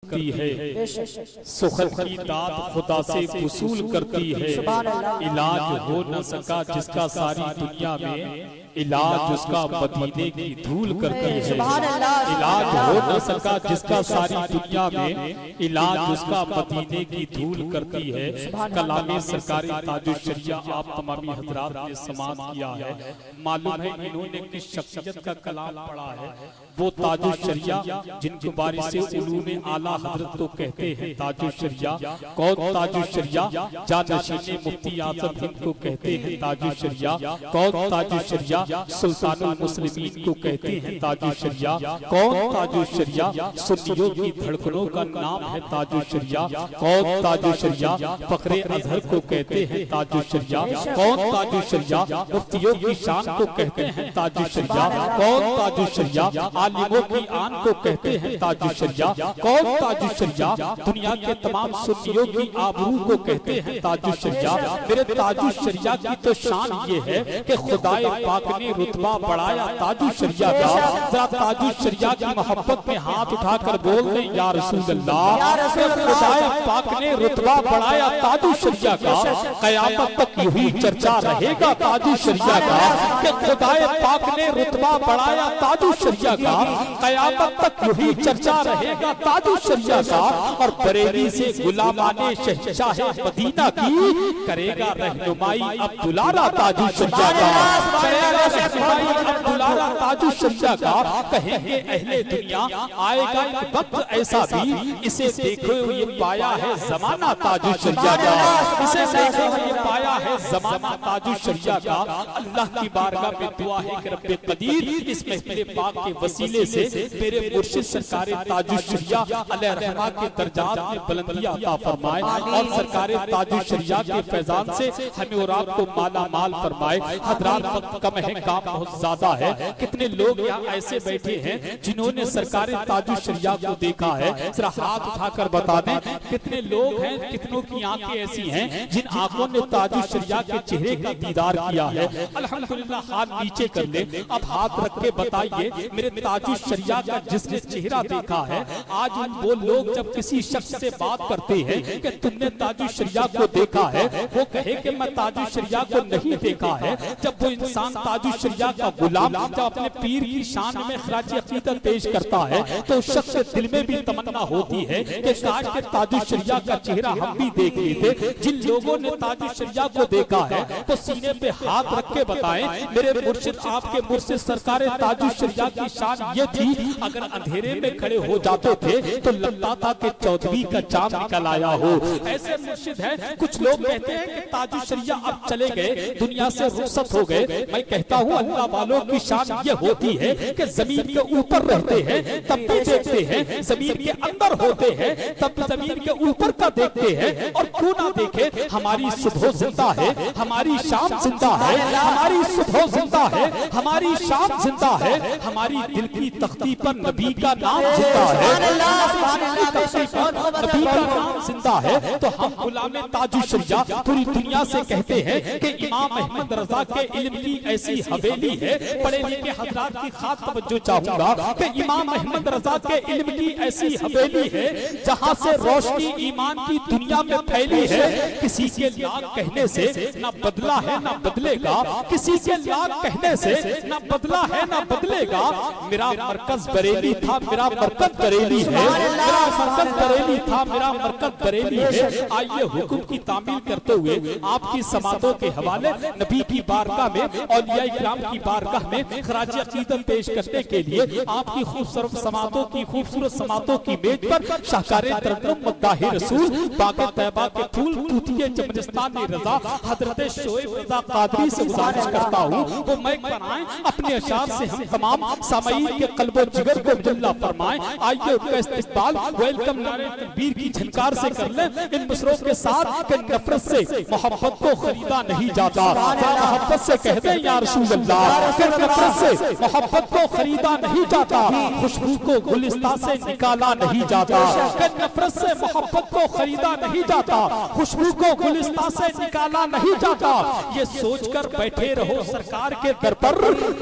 करती है, सुखद की दात खुदा से वसूल करती है। इलाज हो न सका जिसका सारी दुनिया में, इलाज उसका मदीने की धूल करती है। इलाज हो न सका जिसका सारी दुनिया में, इलाज उसका मदीने की धूल करती है। कलामे सरकारी ताजुल शरिया आप तमामी हजरात ने समाअत किया है। मालूम है इन्होंने किस शख्सियत का कलाम पढ़ा है, वो ताजुल शरिया जिनको बारिश से उलूमे आला हजरत तो कहते हैं ताजुल शरिया। कौन ताजुल शरिया? जानशीने मुफ्ती आजम हिंद को कहते हैं ताजुल शरिया। कौन ताजुल शरिया? सुल्तानुल मुस्लिमीन को कहते हैं ताजुल शरिया। कौन ताजुल शरिया? सुन्नियों की धड़कनों का नाम है ताजुल शरिया। कौन ताजुल शरिया? फखरे अजहर को कहते हैं ताजुल शरिया। कौन ताजुल शरिया? मुफ्तियों की शान को कहते हैं ताजुल शरिया। कौन ताजुल शरिया? आलिमों की आन को कहते हैं ताजुल शरिया। कौन ताजुल शरिया? दुनिया के तमाम सुन्नियों की आबरू को कहते हैं ताजुल शरिया। मेरे ताजुल शरिया की तो शान ये है कि खुदाए पाक ने रुतबा बढ़ाया ताजुल शरिया का। जरा ताजुल शरिया की मोहब्बत में हाथ उठाकर बोल दें या रसूल अल्लाह। खुदाए पाक ने रुतबा बढ़ाया ताजुल शरिया का। क़यामत तक यही चर्चा रहेगा ताजुल शरिया का कि खुदाए पाक ने रुतबा बढ़ाया ताजुल शरिया का। क़यामत तक यही चर्चा रहेगा ताजुल शरिया का। और बरेली से गुलामाने शहंशाह मदीना की करेगा रहनुमाई अब दुलारा ताजुल शरिया का। करेगा रहनुमाई अब दुलारा ताजुल शरिया का। कहेंगे अहले दुनिया आएगा एक वक्त ऐसा भी, इसे देखो ये पाया है जमाना ताजुल शरिया का। इसे देखो ये पाया है जमाना ताजुल शरिया का। अल्लाह की बारगाह में दुआ है कि रब्बे कदीर इस महफिल पाक के वसीले से मेरे मुर्शिद सरकार ताजुल शरिया अलैहि रहमा के दर्जात में बुलंदियां अता फरमाए और सरकार ताजुल शरिया के फैजान से हमें और आपको माला माल फरमाए। हजरात वक्त कम है, काम बहुत ज्यादा है। कितने लोग यहाँ ऐसे बैठे हैं जिन्होंने सरकार ताजुल शरिया को देखा है? जरा हाथ उठाकर बता दें कितने लोग हैं, कितनों की आंखें ऐसी हैं जिन आंखों ने ताजुल शरिया के चेहरे का दीदार किया है? अल्हम्दुलिल्लाह हाथ नीचे कर ले, अब हाथ रख के बताइए मेरे ताजुल शरिया का जिसने चेहरा देखा है। आज वो लोग जब किसी शख्स से बात करते हैं कि तुमने ताजुल शरिया को देखा है, वो कहे कि मैं ताजुल शरिया को नहीं देखा है। जब वो इंसान ताजुल शरिया का गुलाम जब अपने पीर की शान में खराज अकीदत पेश करता है तो उस शख्स के दिल में भी तमन्ना होती है कि काश के ताजुल शरिया का चेहरा हम भी देख लेते। जिन लोगों ने ताजुल शरिया को देखा है तो सीने पे हाथ रख के बताएं मेरे मुर्शिद आपके मुर्शिद सरकार ताजुल शरिया की शान ये थी, अगर अंधेरे में खड़े हो जाते थे तो लगता था कि चौदहवीं का चांद निकल आया हो। ऐसे मुर्शिद हैं। कुछ लोग कहते हैं कि ताजुल शरिया अब चले गए, दुनिया से रुखसत हो गए। मैं कहता हूँ अल्लाह वालों की शान ये होती है कि जमीन के ऊपर रहते हैं तब भी देखते हैं, जमीन के अंदर होते हैं तब जमीन के ऊपर का देखते हैं। और क्यों ना देखे, हमारी सुबह जिंदा है, हमारी शाम जिंदा है, हमारी सुबह जिंदा है, हमारी शाम जिंदा है, हमारी दिल की तख्ती पर नबी का नाम जिंदा है, नबी का नाम जिंदा है। तो हम गुलामे ताजुल शरिया पूरी दुनिया से कहते हैं कि इमाम अहमद रजा के इल्म की ऐसी हवेली है। पढ़े लिखे हजरात की खास तवज्जो चाहूंगा कि इमाम अहमद रजा के इल्म की ऐसी हवेली है जहां से रोशनी ईमान की दुनिया में फैली है। किसी के लाख कहने से ना बदला है ना बदलेगा, किसी के लाख कहने से ना बदला है ना बदलेगा। मेरा मरकज बरेली था, मेरा मरकज बरेली है, मेरा मरकज बरेली था, मेरा मरकज बरेली है। आइए हुक्म की तामील करते हुए आपकी समातों के हवाले नबी की बारगाह में औलिया इकराम की बारगाह में खराज अकीदत पेश करने के लिए आपकी खूबसूरत समातों की खूबसूरत समातों की मेज पर शाहकारे तरन्नुम मद्दाह रसूल बाग़े तैयबा के फूल तूतिए चमनिस्तान रज़ा हजरत शोएब रज़ा कादरी से गुजारिश करता हूँ वो माइक बनाएं, अपने अशार से हम तमाम सामईन के कल्बो जिगर को जल्ला फरमाएं। आइए उनका इस्तेक़बाल वेलकम नारे तकबीर की झनकार से कर ले इन मिसरों के साथ कि नफरत से मोहब्बत को खरीदा नहीं जाता। मोहब्बत से कह दे या रसूल अल्लाह कि नफरत से मोहब्बत को खरीदा नहीं जाता, खुशबू को गुलिस्तान से निकाला नहीं जाता। कि नफरत से मोहब्बत को खरीदा नहीं जाता, खुशबू को गुलिस्तान से निकाला नहीं जाता। ये सोचकर बैठे रहो सरकार के दर पर,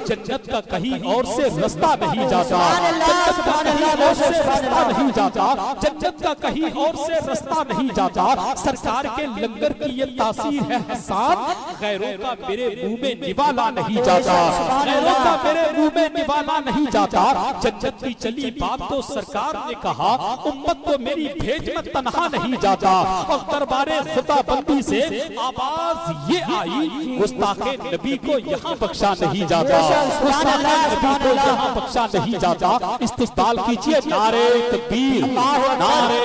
जन्नत का कहीं और से रास्ता नहीं जाता, जन्नत का कहीं और से रास्ता नहीं जाता, जन्नत का कहीं और से रास्ता नहीं जाता। सरकार के लंगर की ये तासीर है हसान, गैरों का मेरे मुंह में निवाला नहीं जाता, गैरों का मेरे मुंह में निवाला नहीं जाता। जन्नत की चली बात तो सरकार ने कहा, उम्मत को मेरी भेज में तन्हा नहीं जाता। और दरबारे खुदाबंदी से आवाज ये आई, गुस्ताखे नबी को यहाँ बख्शा नहीं जाता, गुस्ताखे नबी को यहाँ बख्शा नहीं जाता। इस्तिक़बाल कीजिए नारे तकबीर, नारे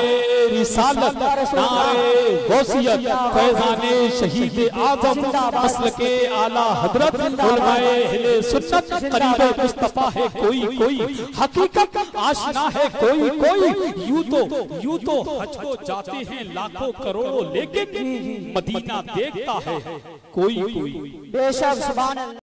रिसालत, नारे गौसियत, फैज़ाने शहीद आज़म, मसलके आला हज़रत, उलमाए अहले सुन्नत, करीबे मुस्तफ़ा है कोई कोई, हकीकत आशना है कोई कोई। यूं तो हज को जाते हैं लाखों करोड़ों, लेकिन मदीना देखता है कोई कोई। बेशक सुभान अल्लाह।